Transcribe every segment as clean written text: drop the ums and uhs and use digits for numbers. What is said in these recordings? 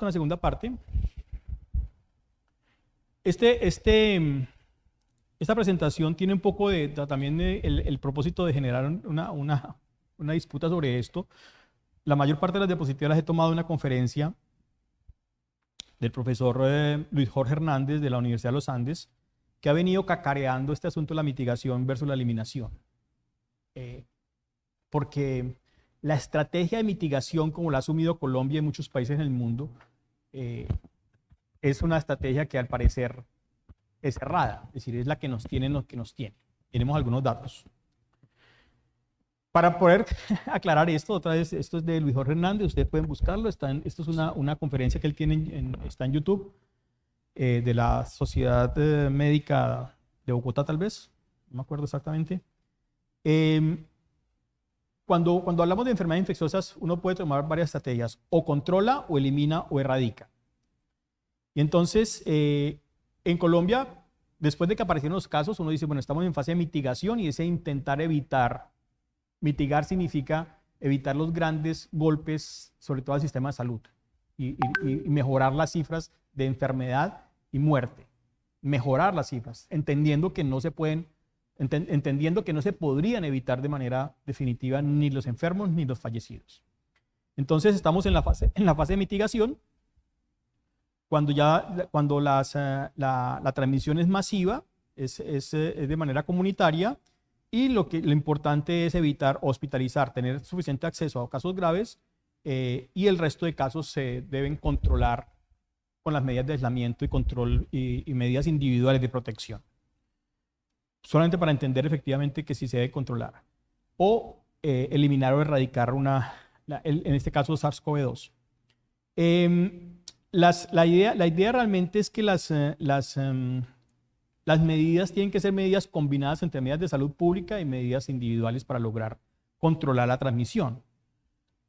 con la segunda parte. Esta presentación tiene un poco también el propósito de generar una disputa sobre esto. La mayor parte de las diapositivas las he tomado de una conferencia del profesor Luis Jorge Hernández de la Universidad de los Andes, que ha venido cacareando este asunto de la mitigación versus la eliminación. Porque la estrategia de mitigación, como la ha asumido Colombia y muchos países en el mundo, es una estrategia que al parecer es errada, es decir, es la que nos tiene lo que nos tiene. Tenemos algunos datos. Para poder aclarar esto, otra vez, esto es de Luis Jorge Hernández, ustedes pueden buscarlo, esto es una conferencia que él tiene, está en YouTube, de la Sociedad Médica de Bogotá tal vez, no me acuerdo exactamente. Cuando hablamos de enfermedades infecciosas, uno puede tomar varias estrategias, o controla, o elimina, o erradica. Y entonces, en Colombia, después de que aparecieron los casos, uno dice, bueno, estamos en fase de mitigación y ese intentar evitar. Mitigar significa evitar los grandes golpes, sobre todo al sistema de salud, y mejorar las cifras de enfermedad y muerte. Mejorar las cifras, entendiendo que no se podrían evitar de manera definitiva ni los enfermos ni los fallecidos. Entonces estamos en la fase de mitigación, cuando la transmisión es masiva, es de manera comunitaria, y lo importante es evitar hospitalizar, tener suficiente acceso a casos graves, y el resto de casos se deben controlar con las medidas de aislamiento y control y medidas individuales de protección. Solamente para entender efectivamente que sí se debe controlar. O eliminar o erradicar en este caso SARS-CoV-2. La idea realmente es que las medidas tienen que ser medidas combinadas entre medidas de salud pública y medidas individuales para lograr controlar la transmisión.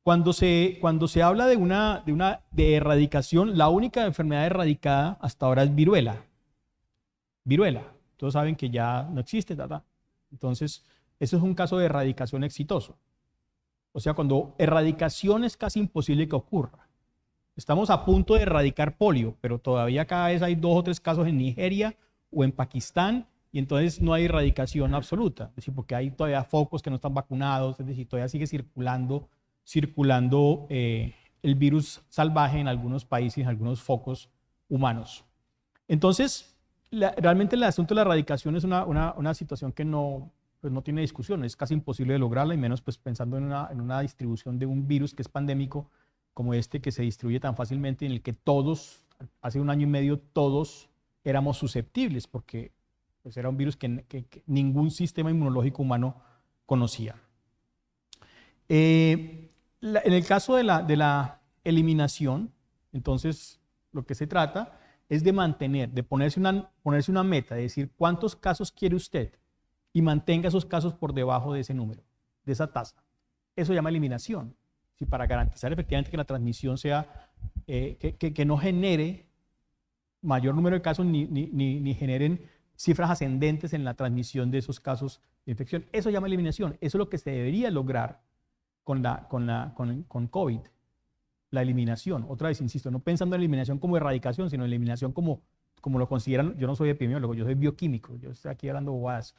Cuando se habla de erradicación, la única enfermedad erradicada hasta ahora es viruela. Viruela. Todos saben que ya no existe, ¿verdad? Entonces, eso es un caso de erradicación exitoso. O sea, cuando erradicación es casi imposible que ocurra. Estamos a punto de erradicar polio, pero todavía cada vez hay 2 o 3 casos en Nigeria o en Pakistán, y entonces no hay erradicación absoluta, es decir, porque hay todavía focos que no están vacunados, es decir, todavía sigue circulando el virus salvaje en algunos países, en algunos focos humanos. Entonces, realmente el asunto de la erradicación es una situación que pues no tiene discusión, es casi imposible de lograrla, y menos pues pensando en una distribución de un virus que es pandémico como este, que se distribuye tan fácilmente, en el que todos, hace 1 año y medio, todos éramos susceptibles, porque pues, era un virus que ningún sistema inmunológico humano conocía. En el caso de la eliminación, entonces lo que se trata es de de ponerse una meta, de decir cuántos casos quiere usted y mantenga esos casos por debajo de ese número, de esa tasa. Eso se llama eliminación, ¿sí? Para garantizar efectivamente que la transmisión sea, que no genere mayor número de casos ni generen cifras ascendentes en la transmisión de esos casos de infección. Eso se llama eliminación. Eso es lo que se debería lograr con COVID. La eliminación. Otra vez, insisto, no pensando en eliminación como erradicación, sino eliminación como lo consideran. Yo no soy epidemiólogo, yo soy bioquímico. Yo estoy aquí hablando bobadas.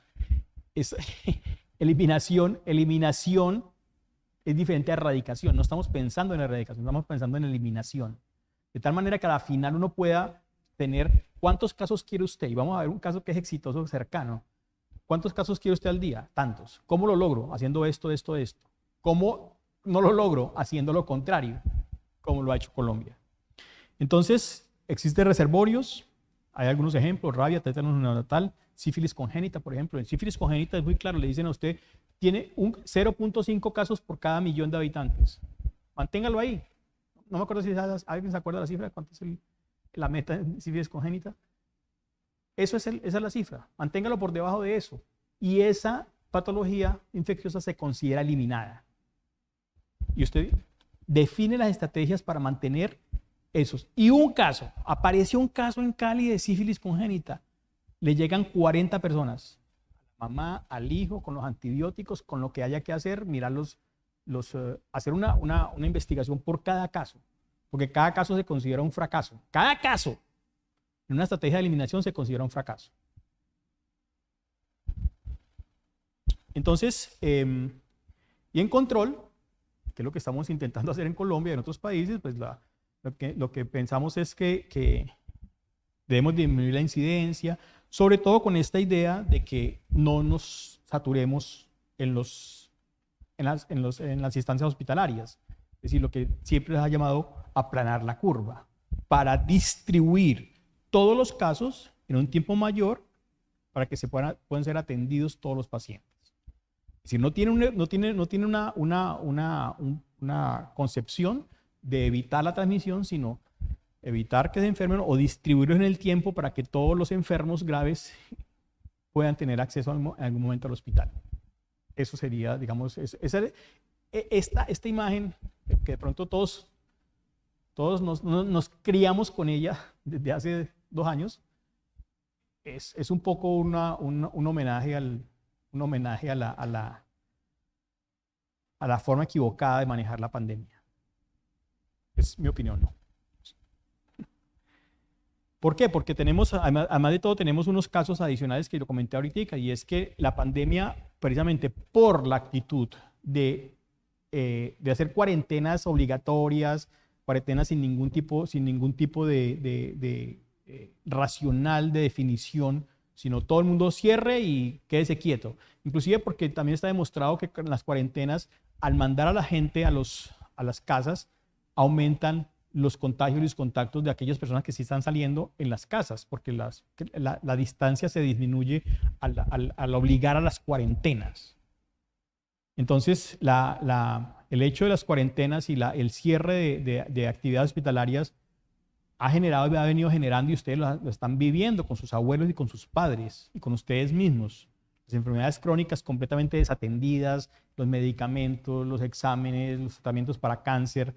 Eliminación es diferente a erradicación. No estamos pensando en erradicación, estamos pensando en eliminación. De tal manera que al final uno pueda tener cuántos casos quiere usted. Y vamos a ver un caso que es exitoso cercano. ¿Cuántos casos quiere usted al día? Tantos. ¿Cómo lo logro? Haciendo esto. ¿Cómo no lo logro? Haciendo lo contrario, como lo ha hecho Colombia. Entonces, existen reservorios. Hay algunos ejemplos: rabia, tétanos neonatal, sífilis congénita, por ejemplo. En sífilis congénita es muy claro, le dicen a usted, tiene 0.5 casos por cada 1.000.000 de habitantes. Manténgalo ahí. No me acuerdo si alguien se acuerda de la cifra, cuánto es la meta en sífilis congénita. Esa es la cifra. Manténgalo por debajo de eso. Y esa patología infecciosa se considera eliminada. Y usted define las estrategias para mantener esos. Y aparece un caso en Cali de sífilis congénita. Le llegan 40 personas. A la mamá, al hijo, con los antibióticos, con lo que haya que hacer, mirarlos, hacer una investigación por cada caso. porque cada caso se considera un fracaso. Cada caso en una estrategia de eliminación se considera un fracaso. Entonces, y en control, que es lo que estamos intentando hacer en Colombia y en otros países, pues lo que pensamos es que debemos disminuir la incidencia, sobre todo con esta idea de que no nos saturemos en las instancias hospitalarias. Es decir, lo que siempre se ha llamado aplanar la curva, para distribuir todos los casos en un tiempo mayor para que puedan ser atendidos todos los pacientes. Es decir, no tiene una concepción de evitar la transmisión, sino evitar que se enfermen o distribuirlos en el tiempo para que todos los enfermos graves puedan tener acceso en algún momento al hospital. Eso sería, digamos, esta imagen que de pronto todos nos criamos con ella desde hace 2 años, es un poco un homenaje a la forma equivocada de manejar la pandemia. Es mi opinión, ¿no? ¿Por qué? Porque además de todo, tenemos unos casos adicionales que lo comenté ahorita, y es que la pandemia, precisamente por la actitud de hacer cuarentenas obligatorias, cuarentenas sin ningún tipo de racional de definición, sino todo el mundo cierre y quédese quieto. Inclusive porque también está demostrado que con las cuarentenas, al mandar a la gente a las casas, aumentan los contagios y los contactos de aquellas personas que sí están saliendo en las casas, porque la distancia se disminuye al obligar a las cuarentenas. Entonces, el hecho de las cuarentenas y el cierre de actividades hospitalarias ha generado y ha venido generando, y ustedes lo están viviendo con sus abuelos y con sus padres y con ustedes mismos. Las enfermedades crónicas completamente desatendidas, los medicamentos, los exámenes, los tratamientos para cáncer,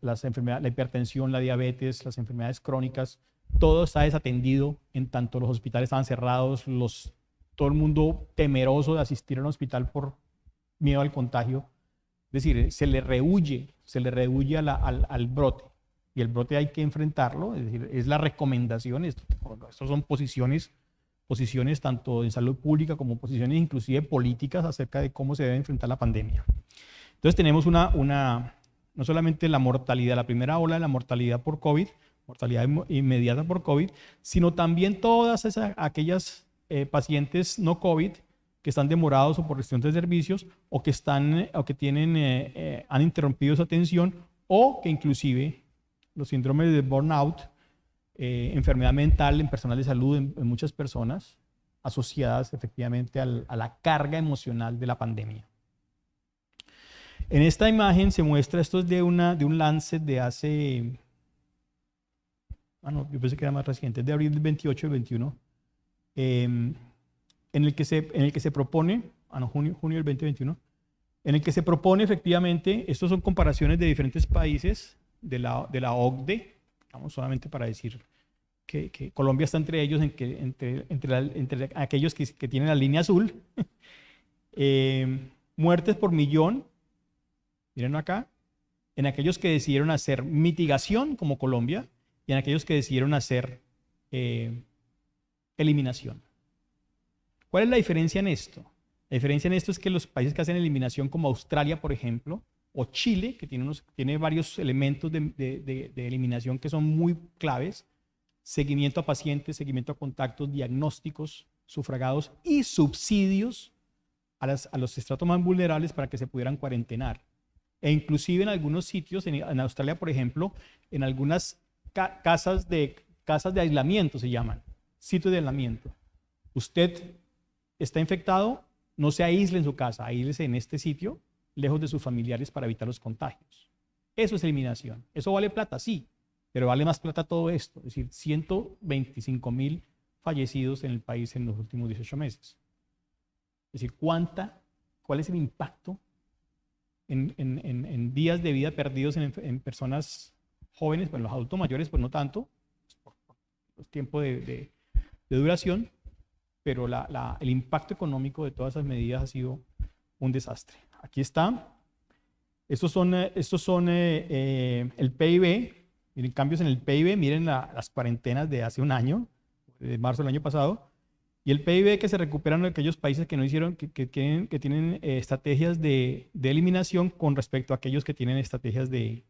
las enfermedades, la hipertensión, la diabetes, las enfermedades crónicas, todo está desatendido en tanto los hospitales estaban cerrados, todo el mundo temeroso de asistir a un hospital por miedo al contagio. Es decir, se le rehuye al brote, y el brote hay que enfrentarlo. Es decir, es la recomendación. Estas son posiciones tanto en salud pública como posiciones inclusive políticas acerca de cómo se debe enfrentar la pandemia. Entonces tenemos no solamente la mortalidad, la primera ola de la mortalidad por COVID, mortalidad inmediata por COVID, sino también todas aquellas pacientes no COVID que están demorados o por restricción de servicios, o que han interrumpido su atención, o que inclusive los síndromes de burnout, enfermedad mental en personal de salud en muchas personas, asociadas efectivamente a la carga emocional de la pandemia. En esta imagen se muestra, esto es de un Lancet de hace, yo pensé que era más reciente, de abril del 28 y 21, en el que se propone, junio del 2021, en el que se propone efectivamente, estos son comparaciones de diferentes países de la OCDE, vamos solamente para decir que Colombia está entre ellos, entre aquellos que tienen la línea azul. Muertes por millón, miren acá, en aquellos que decidieron hacer mitigación, como Colombia, y en aquellos que decidieron hacer eliminación. ¿Cuál es la diferencia en esto? La diferencia en esto es que los países que hacen eliminación, como Australia, por ejemplo, o Chile, que tiene varios elementos de eliminación que son muy claves: seguimiento a pacientes, seguimiento a contactos, diagnósticos sufragados y subsidios a los estratos más vulnerables para que se pudieran cuarentenar. E inclusive en algunos sitios, en Australia, por ejemplo, en algunas casas de aislamiento se llaman, sitios de aislamiento. Usted está infectado, no se aísle en su casa, aíslese en este sitio, lejos de sus familiares, para evitar los contagios. Eso es eliminación. ¿Eso vale plata? Sí, pero vale más plata todo esto. Es decir, 125.000 fallecidos en el país en los últimos 18 meses. Es decir, ¿cuál es el impacto en días de vida perdidos en personas jóvenes? Bueno, los adultos mayores pues no tanto, por los tiempos de duración, pero el impacto económico de todas esas medidas ha sido un desastre. Aquí está. Estos son el PIB Miren, cambios en el PIB, miren las cuarentenas de hace un año, de marzo del año pasado, y el PIB que se recuperan de aquellos países que no hicieron, que tienen estrategias de eliminación con respecto a aquellos que tienen estrategias de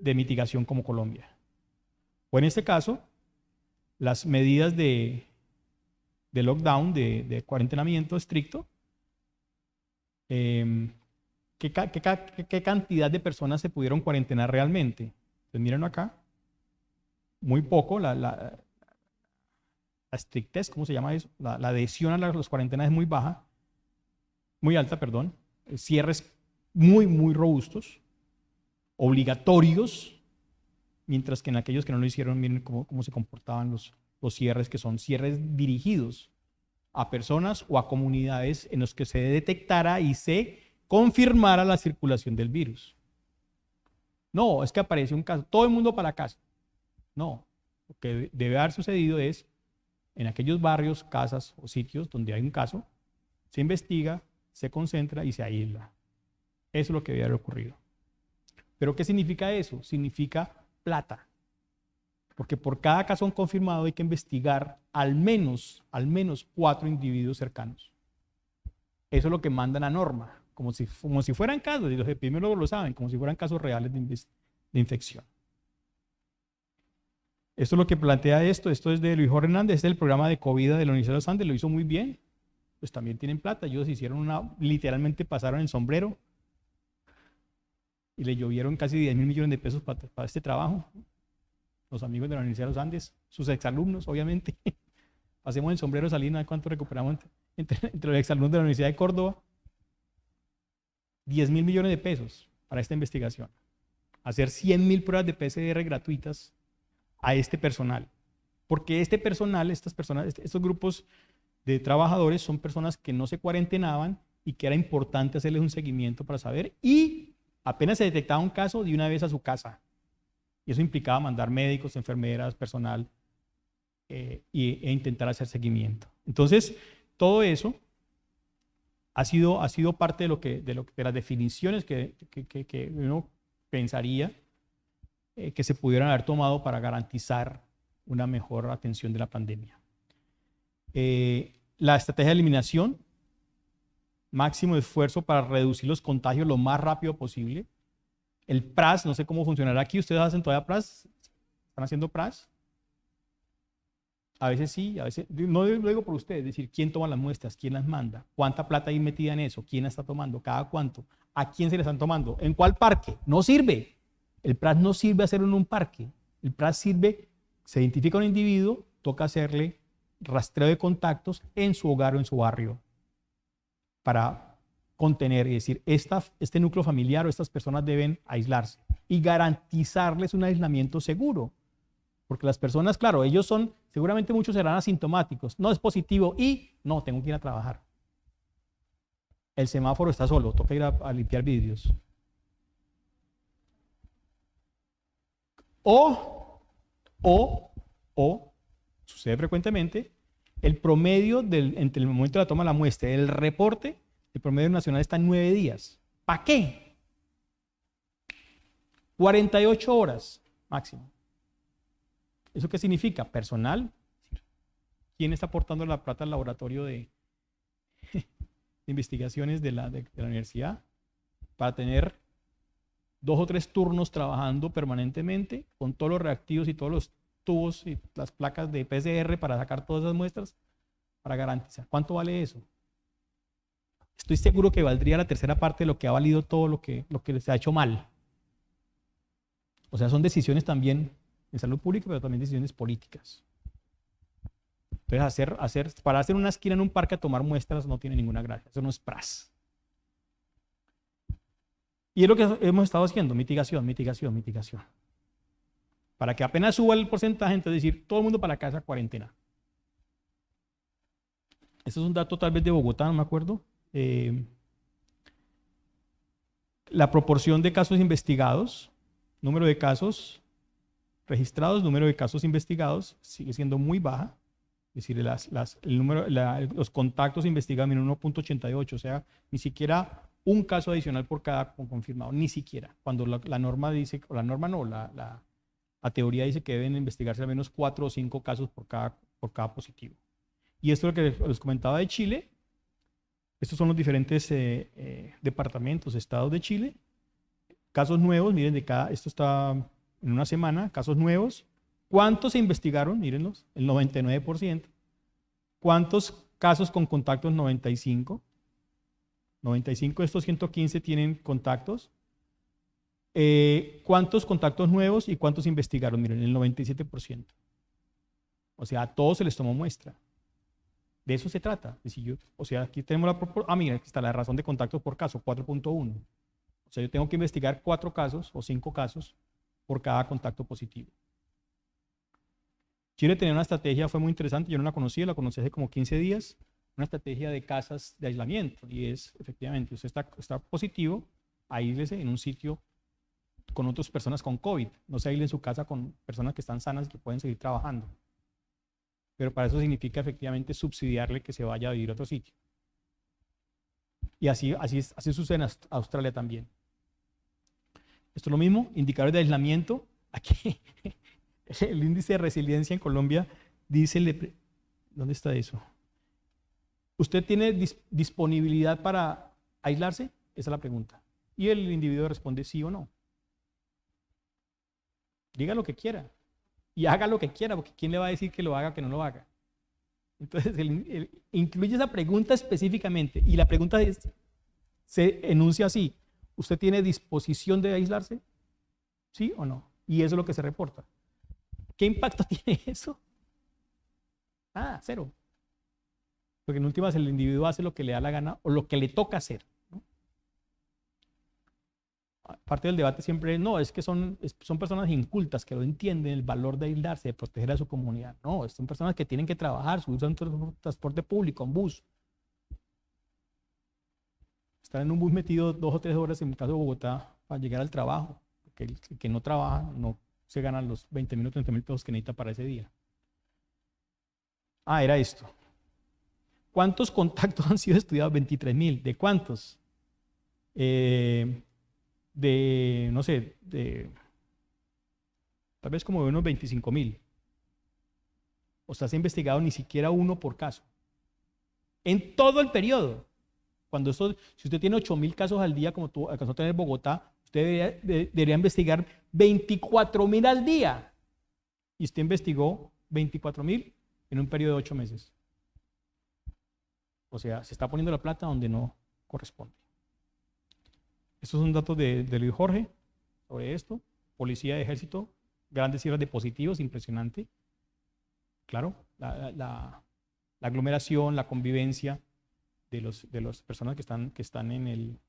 mitigación como Colombia. O en este caso, las medidas de lockdown, de cuarentenamiento estricto, ¿qué cantidad de personas se pudieron cuarentenar realmente? Pues miren acá, muy poco, la estrictez, ¿cómo se llama eso? La adhesión a las cuarentenas es muy baja, muy alta, perdón, cierres muy robustos, obligatorios, mientras que en aquellos que no lo hicieron, miren cómo se comportaban los cierres, que son cierres dirigidos a personas o a comunidades en los que se detectara y se confirmara la circulación del virus. No, es que apareció un caso, todo el mundo para casa. No, lo que debe haber sucedido es, en aquellos barrios, casas o sitios donde hay un caso, se investiga, se concentra y se aísla. Eso es lo que debe haber ocurrido. ¿Pero qué significa eso? Significa plata. Porque por cada caso confirmado hay que investigar al menos 4 individuos cercanos. Eso es lo que manda la norma, como si fueran casos, y los epidemiólogos lo saben, como si fueran casos reales de infección. Esto es lo que plantea esto es de Luis Jorge Hernández, este es el programa de COVID de la Universidad de los Andes, lo hizo muy bien, pues también tienen plata, ellos hicieron literalmente pasaron el sombrero y le llovieron casi 10.000 millones de pesos para este trabajo. Los amigos de la Universidad de los Andes, sus exalumnos, obviamente. Pasemos el sombrero, Salina, ¿cuánto recuperamos entre los exalumnos de la Universidad de Córdoba? 10.000 millones de pesos para esta investigación. Hacer 100.000 pruebas de PCR gratuitas a este personal. Porque este personal, estos grupos de trabajadores son personas que no se cuarentenaban y que era importante hacerles un seguimiento para saber, y apenas se detectaba un caso, de una vez a su casa. Y eso implicaba mandar médicos, enfermeras, personal e intentar hacer seguimiento. Entonces, todo eso ha sido parte de las definiciones que uno pensaría que se pudieran haber tomado para garantizar una mejor atención de la pandemia. La estrategia de eliminación, máximo esfuerzo para reducir los contagios lo más rápido posible. El PRAS, no sé cómo funcionará aquí. ¿Ustedes hacen todavía PRAS? ¿Están haciendo PRAS? A veces sí, a veces. No lo digo por ustedes, es decir, ¿quién toma las muestras? ¿Quién las manda? ¿Cuánta plata hay metida en eso? ¿Quién la está tomando? ¿Cada cuánto? ¿A quién se le están tomando? ¿En cuál parque? No sirve. El PRAS no sirve hacerlo en un parque. El PRAS sirve, se identifica un individuo, toca hacerle rastreo de contactos en su hogar o en su barrio para contener, es decir, este núcleo familiar o estas personas deben aislarse y garantizarles un aislamiento seguro. Porque las personas, claro, ellos seguramente muchos serán asintomáticos, no es positivo y no, tengo que ir a trabajar. El semáforo está solo, toca ir a limpiar vidrios. O sucede frecuentemente, el promedio entre el momento de la toma de la muestra y el reporte, el promedio nacional está en 9 días. ¿Para qué? 48 horas máximo. ¿Eso qué significa? Personal. ¿Quién está aportando la plata al laboratorio de investigaciones de la universidad? Para tener 2 o 3 turnos trabajando permanentemente con todos los reactivos y todos los tubos y las placas de PCR para sacar todas esas muestras, para garantizar. ¿Cuánto vale eso? Estoy seguro que valdría la tercera parte de lo que ha valido todo lo que se ha hecho mal. O sea, son decisiones también en salud pública, pero también decisiones políticas. Entonces, para hacer una esquina en un parque a tomar muestras no tiene ninguna gracia. Eso no es PRAS. Y es lo que hemos estado haciendo, mitigación. Para que apenas suba el porcentaje, entonces decir, todo el mundo para la casa, cuarentena. Eso es un dato tal vez de Bogotá, no me acuerdo. La proporción de casos investigados, número de casos registrados, número de casos investigados, sigue siendo muy baja. Es decir, los contactos investigados en 1.88, o sea, ni siquiera un caso adicional por cada confirmado, ni siquiera. Cuando la norma dice, o la norma no, la teoría dice que deben investigarse al menos 4 o 5 casos por cada positivo. Y esto es lo que les comentaba de Chile. Estos son los diferentes departamentos, estados de Chile. Casos nuevos, miren, esto está en una semana, casos nuevos. ¿Cuántos se investigaron? Mírenlos, el 99%. ¿Cuántos casos con contactos? 95. 95 de estos 115 tienen contactos. ¿Cuántos contactos nuevos y cuántos investigaron? Miren, el 97%. O sea, a todos se les tomó muestra. De eso se trata. O sea, aquí tenemos la proporción. Mira, aquí está la razón de contactos por caso, 4.1. O sea, yo tengo que investigar 4 casos o 5 casos por cada contacto positivo. Chile tenía una estrategia, fue muy interesante, yo no la conocía hace como 15 días, una estrategia de casas de aislamiento. Y es, efectivamente, usted está positivo, aíslese en un sitio con otras personas con COVID. No se aísle en su casa con personas que están sanas y que pueden seguir trabajando. Pero para eso significa efectivamente subsidiarle que se vaya a vivir a otro sitio. Y así sucede en Australia también. Esto es lo mismo, indicadores de aislamiento. Aquí el índice de resiliencia en Colombia dice, ¿dónde está eso? ¿Usted tiene disponibilidad para aislarse? Esa es la pregunta. Y el individuo responde sí o no. Diga lo que quiera y haga lo que quiera, porque ¿quién le va a decir que lo haga o que no lo haga? Entonces, incluye esa pregunta específicamente y la pregunta se enuncia así: ¿usted tiene disposición de aislarse? ¿Sí o no? Y eso es lo que se reporta. ¿Qué impacto tiene eso? Cero. Porque en últimas el individuo hace lo que le da la gana o lo que le toca hacer, ¿no? Parte del debate siempre es, no, es que son personas incultas que no entienden el valor de aislarse, de proteger a su comunidad. No, son personas que tienen que trabajar, subirse a un transporte público, un bus. Estar en un bus metido 2 o 3 horas, en el caso de Bogotá, para llegar al trabajo. Porque el que no trabaja no se gana los 20.000 o 30.000 pesos que necesita para ese día. Era esto. ¿Cuántos contactos han sido estudiados? 23.000. ¿De cuántos? No sé, tal vez como de unos 25.000. O sea, se ha investigado ni siquiera uno por caso. En todo el periodo. Si usted tiene 8.000 casos al día, como alcanzó a tener Bogotá, usted debería investigar 24.000 al día. Y usted investigó 24.000 en un periodo de 8 meses. O sea, se está poniendo la plata donde no corresponde. Estos son datos de Luis Jorge sobre esto. Policía de Ejército, grandes cifras de positivos, impresionante. Claro, la aglomeración, la convivencia de las personas que están en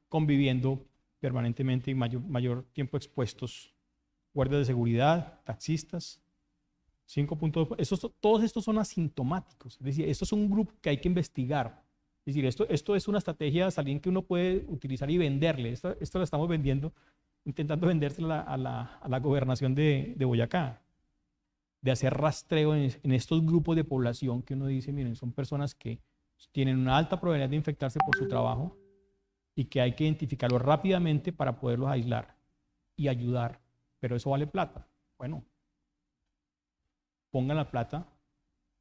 conviviendo permanentemente y mayor tiempo expuestos. Guardias de seguridad, taxistas. 5 puntos. Todos estos son asintomáticos. Es decir, esto es un grupo que hay que investigar. Es decir, esto es una estrategia salín que uno puede utilizar y venderle. Esto lo estamos vendiendo, intentando vendérsela a la gobernación de Boyacá. De hacer rastreo en estos grupos de población que uno dice, miren, son personas que tienen una alta probabilidad de infectarse por su trabajo y que hay que identificarlos rápidamente para poderlos aislar y ayudar. Pero eso vale plata. Bueno, pongan la plata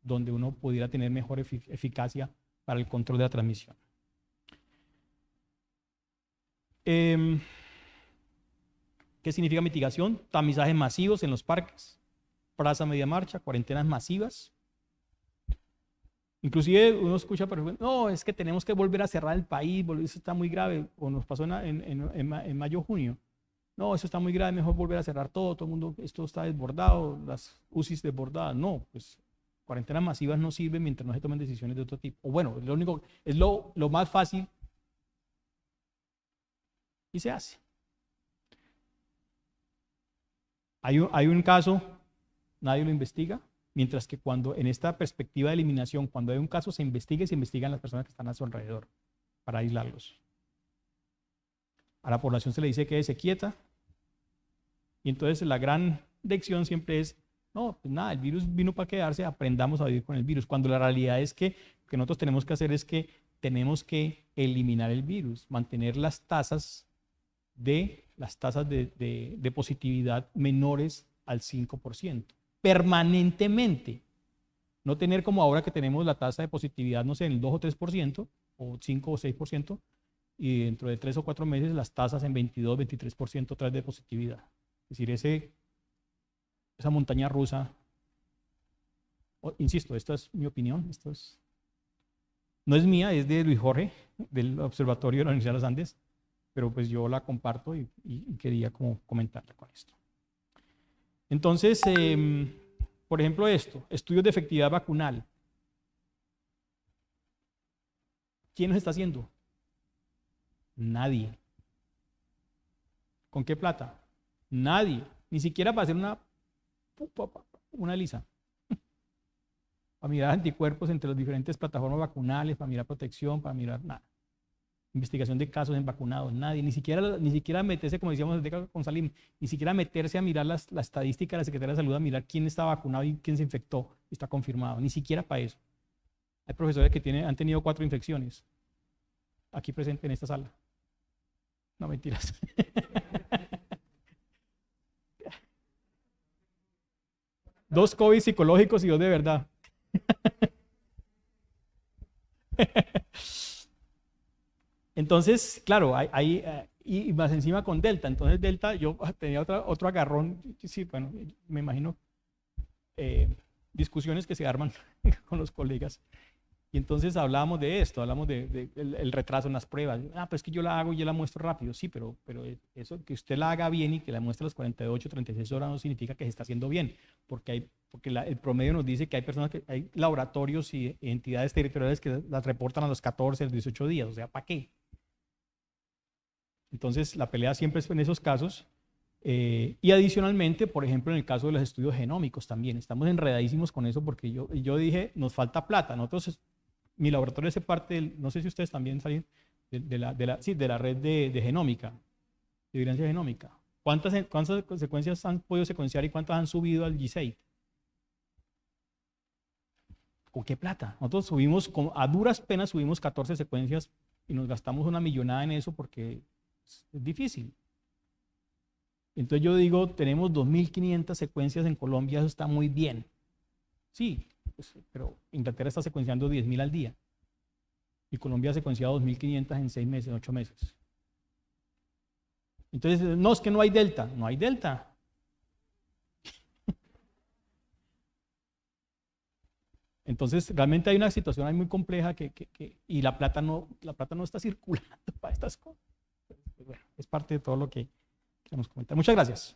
donde uno pudiera tener mejor eficacia para el control de la transmisión. ¿Qué significa mitigación? Tamizajes masivos en los parques, plaza media marcha, cuarentenas masivas. Inclusive uno escucha, pero no, es que tenemos que volver a cerrar el país, eso está muy grave, o nos pasó en mayo, junio. No, eso está muy grave, mejor volver a cerrar todo el mundo, esto está desbordado, las UCIs desbordadas. No, pues cuarentenas masivas no sirven mientras no se tomen decisiones de otro tipo. O bueno, es lo más fácil y se hace. Hay un caso, nadie lo investiga, mientras que cuando en esta perspectiva de eliminación, cuando hay un caso se investiga y se investigan las personas que están a su alrededor para aislarlos. A la población se le dice que se quieta y entonces la gran lección siempre es, no, pues nada, el virus vino para quedarse, aprendamos a vivir con el virus, cuando la realidad es que lo que nosotros tenemos que hacer es que tenemos que eliminar el virus, mantener las tasas de positividad menores al 5%, permanentemente. No tener como ahora que tenemos la tasa de positividad, no sé, en el 2 o 3%, o 5 o 6%, y dentro de 3 o 4 meses las tasas en 22, 23% otra vez de positividad. Es decir, esa montaña rusa, insisto, esta es mi opinión, no es mía, es de Luis Jorge, del Observatorio de la Universidad de los Andes, pero pues yo la comparto y quería como comentarla con esto. Entonces, por ejemplo esto, estudios de efectividad vacunal. ¿Quién los está haciendo? Nadie. ¿Con qué plata? Nadie. Ni siquiera para hacer una lisa. Para mirar anticuerpos entre las diferentes plataformas vacunales, para mirar protección, para mirar nada. Investigación de casos en vacunados, nadie. Ni siquiera meterse, como decíamos con Salim, ni siquiera meterse a mirar la estadística de la Secretaría de Salud, a mirar quién está vacunado y quién se infectó y está confirmado. Ni siquiera para eso. Hay profesores que han tenido 4 infecciones aquí presentes en esta sala. No, mentiras. Dos COVID psicológicos y 2 de verdad. Entonces, claro, y más encima con Delta. Entonces, Delta, yo tenía otro agarrón. Sí, bueno, me imagino discusiones que se arman con los colegas. Y entonces hablábamos de esto, hablamos del retraso en las pruebas. Pues es que yo la hago y yo la muestro rápido. Sí, pero eso que usted la haga bien y que la muestre a las 48, 36 horas no significa que se está haciendo bien, porque el promedio nos dice que hay laboratorios y entidades territoriales que las reportan a los 14, a los 18 días. O sea, ¿para qué? Entonces, la pelea siempre es en esos casos. Y adicionalmente, por ejemplo, en el caso de los estudios genómicos también, estamos enredadísimos con eso porque yo dije, nos falta plata. Nosotros, mi laboratorio hace parte, no sé si ustedes también salen de la red de genómica, de vigilancia genómica. ¿Cuántas secuencias han podido secuenciar y cuántas han subido al G8? ¿Con qué plata? Nosotros a duras penas subimos 14 secuencias y nos gastamos una millonada en eso porque es difícil. Entonces yo digo, tenemos 2.500 secuencias en Colombia, eso está muy bien. Sí, pues, pero Inglaterra está secuenciando 10.000 al día. Y Colombia ha secuenciado 2.500 en 6 meses, 8 meses. Entonces, no, es que no hay delta. No hay delta. Entonces, realmente hay una situación ahí muy compleja y la plata no está circulando para estas cosas. Pues, bueno, es parte de todo lo que queremos comentar. Muchas gracias.